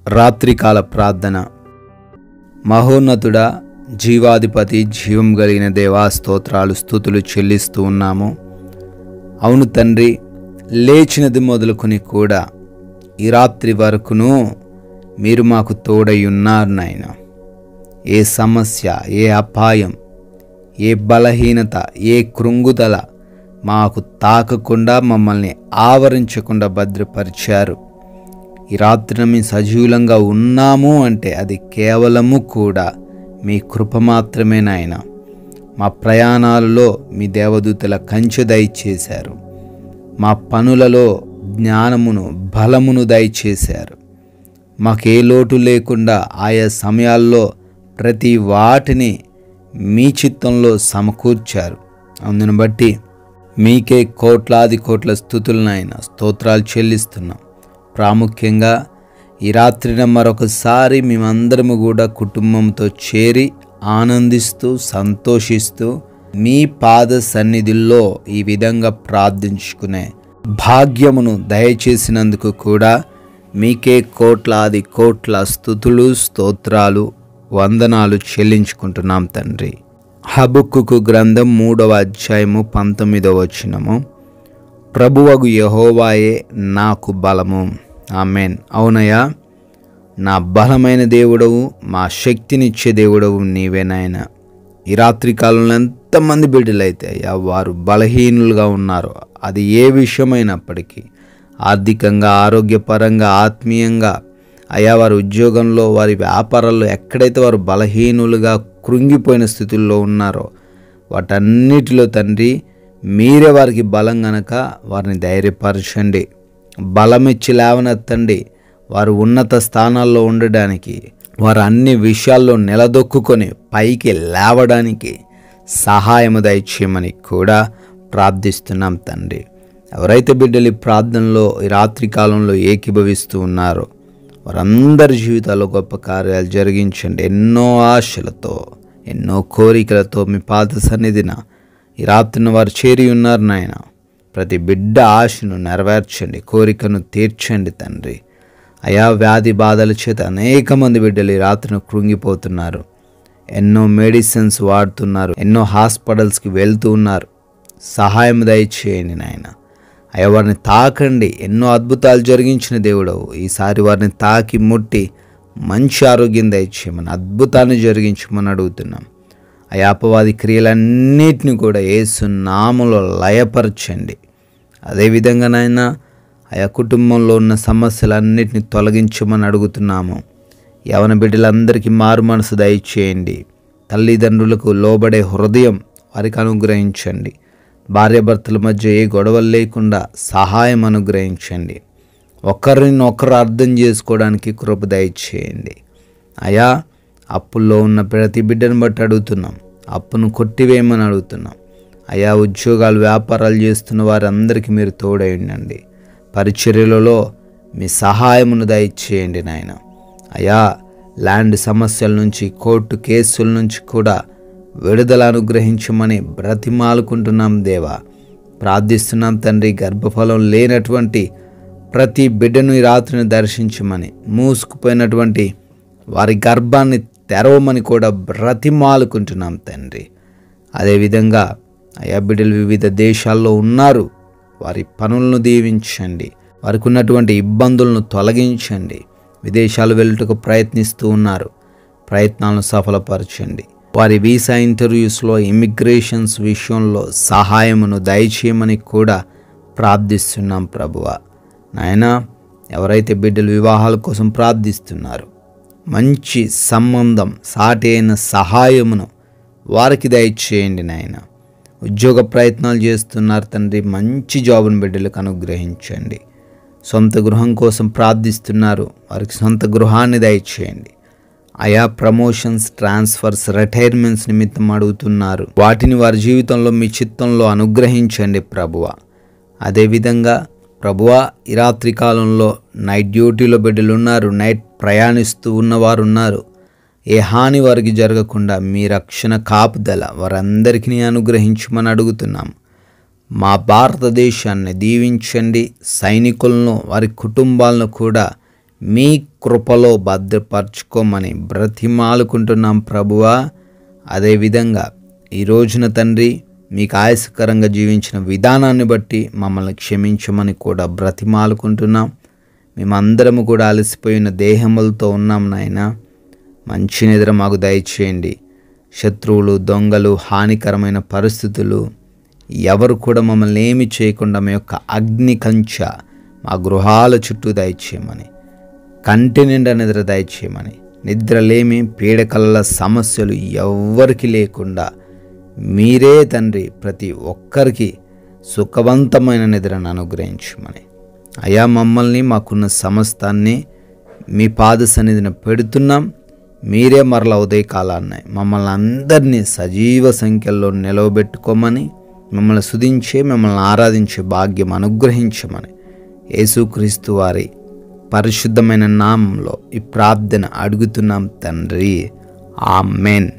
రాత్రికాల ప్రార్థన. మహోన్నతుడా, జీవాధిపతి, జీవం కలిగిన దేవా, స్తోత్రాలు స్తుతులు చెల్లిస్తూ ఉన్నాము. అవును తండ్రి, లేచినది మొదలుకొని కూడా ఈ రాత్రి వరకును మీరు మాకు తోడై ఉన్నారు నాయన. ఏ సమస్య, ఏ అపాయం, ఏ బలహీనత, ఏ కృంగుదల మాకు తాకకుండా, మమ్మల్ని ఆవరించకుండా భద్రపరిచారు. ఈ రాత్రిన మేము సజీవులంగా ఉన్నాము అంటే అది కేవలము కూడా మీ కృప మాత్రమే నాయన. మా ప్రయాణాలలో మీ దేవదూతల కంచె దయచేశారు. మా పనులలో జ్ఞానమును, బలమును దయచేశారు. మాకే లోటు లేకుండా ఆయా సమయాల్లో ప్రతి వాటిని మీ చిత్తంలో సమకూర్చారు. అందును బట్టి మీకే కోట్లాది కోట్ల స్తుతులు నాయన, స్తోత్రాలు చెల్లిస్తున్నాం. ప్రాముఖ్యంగా ఈ రాత్రిన మరొకసారి మేమందరము కూడా కుటుంబంతో చేరి ఆనందిస్తూ సంతోషిస్తూ మీ పాద సన్నిధిలో ఈ విధంగా ప్రార్థించుకునే భాగ్యమును దయచేసినందుకు కూడా మీకే కోట్లాది కోట్ల స్తుతులు, స్తోత్రాలు, వందనాలు చెల్లించుకుంటున్నాం తండ్రి. హబక్కుకు గ్రంథం 3వ అధ్యాయము 19వ వచనము. ప్రభువగు యెహోవాయే నాకు బలము. ఆమేన్. అవునయ్యా, నా బలమైన దేవుడవు, మా శక్తినిచ్చే దేవుడవు నీవే నాయన. ఈ రాత్రి కాలంలో ఎంతమంది బిడ్డలైతే అయ్యా వారు బలహీనులుగా ఉన్నారో, అది ఏ విషయమైనప్పటికీ, ఆర్థికంగా, ఆరోగ్యపరంగా, ఆత్మీయంగా, అయ్యా వారి ఉద్యోగంలో, వారి వ్యాపారాల్లో ఎక్కడైతే వారు బలహీనులుగా కృంగిపోయిన స్థితుల్లో ఉన్నారో వాటన్నిటిలో తండ్రి మీరే వారికి బలం గనక వారిని ధైర్యపరచండి, బలమిచ్చి లేవనెత్తండి. వారు ఉన్నత స్థానాల్లో ఉండడానికి, వారు అన్ని విషయాల్లో నిలదొక్కుని పైకి లేవడానికి సహాయము దయచేయమని కూడా ప్రార్థిస్తున్నాం తండ్రి. ఎవరైతే బిడ్డలు ఈ ప్రార్థనలో ఈ రాత్రి కాలంలో ఏకీభవిస్తూ ఉన్నారో వారందరి జీవితాల్లో గొప్ప కార్యాలు జరిగించండి. ఎన్నో ఆశలతో, ఎన్నో కోరికలతో మీ పాద సన్నిధిన ఈ రాత్రిన వారు చేరి ఉన్నారు నాయన. ప్రతి బిడ్డ ఆశను నెరవేర్చండి, కోరికను తీర్చండి తండ్రి. అయా వ్యాధి బాధల చేత అనేక మంది బిడ్డలు ఈ రాత్రిన కృంగిపోతున్నారు. ఎన్నో మెడిసిన్స్ వాడుతున్నారు, ఎన్నో హాస్పిటల్స్కి వెళ్తూ ఉన్నారు. సహాయం దయచేయండి నాయన. అయ్యా వారిని తాకండి. ఎన్నో అద్భుతాలు జరిగించిన దేవుడవు, ఈసారి వారిని తాకి ముట్టి మంచి ఆరోగ్యం దయచేయమని, అద్భుతాన్ని జరిగించమని అడుగుతున్నాం. అయా అపవాది క్రియలన్నిటిని కూడా యేసు నామములో లయపరచండి. అదేవిధంగా నాయన ఆయా కుటుంబంలో ఉన్న సమస్యలన్నిటిని తొలగించమని అడుగుతున్నాము. యవన బిడ్డలందరికీ మారు మనసు దయచేయండి. తల్లిదండ్రులకు లోబడే హృదయం వారికి అనుగ్రహించండి. భార్యాభర్తల మధ్య ఏ గొడవలు లేకుండా సహాయం అనుగ్రహించండి. ఒకరినొకరు అర్థం చేసుకోవడానికి కృప దయచేయండి. అయా అప్పుల్లో ఉన్న ప్రతి బిడ్డను బట్టి అడుగుతున్నాం, అప్పును కొట్టివేయమని అడుగుతున్నాం. అయా ఉద్యోగాలు, వ్యాపారాలు చేస్తున్న వారందరికీ మీరు తోడై ఉండండి. పరిచర్యలలో మీ సహాయమును దయచేయండి నాయన. అయా ల్యాండ్ సమస్యల నుంచి, కోర్టు కేసుల నుంచి కూడా విడుదల అనుగ్రహించమని బ్రతిమాలుకుంటున్నాం దేవా. ప్రార్థిస్తున్నాం తండ్రి. గర్భఫలం లేనటువంటి ప్రతి బిడ్డను ఈ రాత్రిని దర్శించమని, మూసుకుపోయినటువంటి వారి గర్భాన్ని తెరవమని కూడా బ్రతిమాలుకుంటున్నాం తండ్రి. అదేవిధంగా అయా బిడ్డలు వివిధ దేశాల్లో ఉన్నారు, వారి పనులను దీవించండి. వారికి ఉన్నటువంటి ఇబ్బందులను తొలగించండి. విదేశాలు వెళ్ళుటకు ప్రయత్నిస్తూ ఉన్నారు, ప్రయత్నాలను సఫలపరచండి. వారి వీసా ఇంటర్వ్యూస్లో, ఇమిగ్రేషన్స్ విషయంలో సహాయమును దయచేయమని కూడా ప్రార్థిస్తున్నాం ప్రభువా. నాయనా, ఎవరైతే బిడ్డలు వివాహాల కోసం ప్రార్థిస్తున్నారు, మంచి సంబంధం, సాటి అయిన సహాయమును వారికి దయచేయండి నాయన. ఉద్యోగ ప్రయత్నాలు చేస్తున్నారు తండ్రి, మంచి జాబును బిడ్డలకు అనుగ్రహించండి. సొంత గృహం కోసం ప్రార్థిస్తున్నారు, వారికి సొంత గృహాన్ని దయచేయండి. ఆయా ప్రమోషన్స్, ట్రాన్స్ఫర్స్, రిటైర్మెంట్స్ నిమిత్తం అడుగుతున్నారు, వాటిని వారి జీవితంలో మీ చిత్తంలో అనుగ్రహించండి ప్రభువా. అదేవిధంగా ప్రభువా, ఈ రాత్రి కాలంలో నైట్ డ్యూటీలో బిడ్డలు ఉన్నారు, నైట్ ప్రయాణిస్తూ ఉన్నవారు ఉన్నారు. ఏ హాని వారికి జరగకుండా మీ రక్షణ కాపుదల వారందరికీ అనుగ్రహించమని అడుగుతున్నాం. మా భారతదేశాన్ని దీవించండి. సైనికులను, వారి కుటుంబాలను కూడా మీ కృపలో భద్రపరచుకోమని బ్రతిమాలుకుంటున్నాం ప్రభువా. అదేవిధంగా ఈ రోజున తండ్రి మీకు ఆయాసకరంగా జీవించిన విధానాన్ని బట్టి మమ్మల్ని క్షమించమని కూడా బ్రతిమాలుకుంటున్నాం. మేమందరము కూడా అలసిపోయిన దేహములతో ఉన్నాం నాయన. మంచి నిద్ర మాకు దయచేయండి. శత్రువులు, దొంగలు, హానికరమైన పరిస్థితులు ఎవరు కూడా మమ్మల్ని ఏమి చేయకుండా మీ యొక్క అగ్ని కంచె మా గృహాల చుట్టూ దయచేయమని, కంటి నిండా నిద్ర దయచేయమని, నిద్రలేమి పీడకల సమస్యలు ఎవ్వరికి లేకుండా మీరే తండ్రి ప్రతి ఒక్కరికి సుఖవంతమైన నిద్రను అనుగ్రహించమని, అయా మమ్మల్ని మాకున్న సమస్తాన్ని మీ పాద సన్నిధిని పెడుతున్నాం. మీరే మరల ఉదయకాలాన్ని మమ్మల్ని అందరినీ సజీవ సంఖ్యలో నిలవబెట్టుకోమని, మిమ్మల్ని స్తుతించే, మిమ్మల్ని ఆరాధించే భాగ్యం అనుగ్రహించమని యేసుక్రీస్తు వారి పరిశుద్ధమైన నామంలో ఈ ప్రార్థన అడుగుతున్నాం తండ్రి. ఆమేన్.